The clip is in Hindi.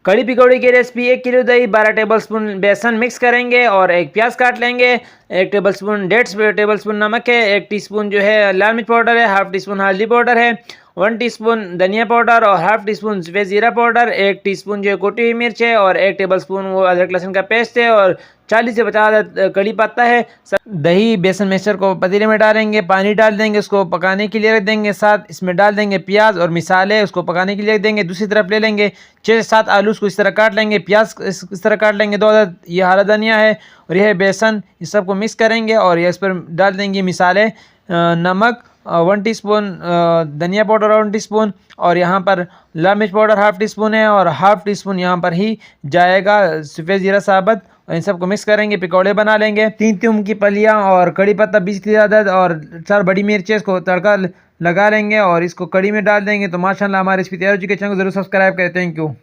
कड़ी पकौड़ी की रेसिपी: 1 किलो दही, 12 टेबलस्पून बेसन मिक्स करेंगे और एक प्याज काट लेंगे। 1 टेबलस्पून 1.5 टेबलस्पून नमक है। 1 टीस्पून जो है लाल मिर्च पाउडर है। हाफ टीस्पून हल्दी पाउडर है। 1 टीस्पून धनिया पाउडर और हाफ टीस्पून सफ़ेद जीरा पाउडर। 1 टीस्पून जो है कुटी हुई मिर्च है और 1 टेबलस्पून वो अदरक लहसुन का पेस्ट है और 40 से 50 कड़ी पत्ता है। दही बेसन मिक्सचर को पतीले में डालेंगे, पानी डाल देंगे, उसको पकाने के लिए रख देंगे। साथ इसमें डाल देंगे प्याज और मिसाले, उसको पकाने के लिए रख देंगे। दूसरी तरफ ले लेंगे 6 से 7 आलू, उसको इस तरह काट लेंगे। प्याज इस तरह काट लेंगे 2 अदद। ये हरा धनिया है और यह है बेसन। इस सबको मिक्स करेंगे और ये इस पर डाल देंगे मिसाले, नमक 1 टीस्पून, धनिया पाउडर 1 टीस्पून और यहाँ पर लाल मिर्च पाउडर हाफ टीस्पून है और हाफ टीस्पून यहाँ पर ही जाएगा सफ़ेद जीरा साबुत। इन सबको मिक्स करेंगे, पकौड़े बना लेंगे। 3 थूम की फलियाँ और कड़ी पत्ता 20 की अदद और 4 बड़ी मिर्चें, इसको तड़का लगा लेंगे और इसको कड़ी में डाल देंगे। तो माशाल्लाह हमारी रेसिपी तैयार हो चुकी है। चैनल को जरूर सब्सक्राइब करें। Thank you.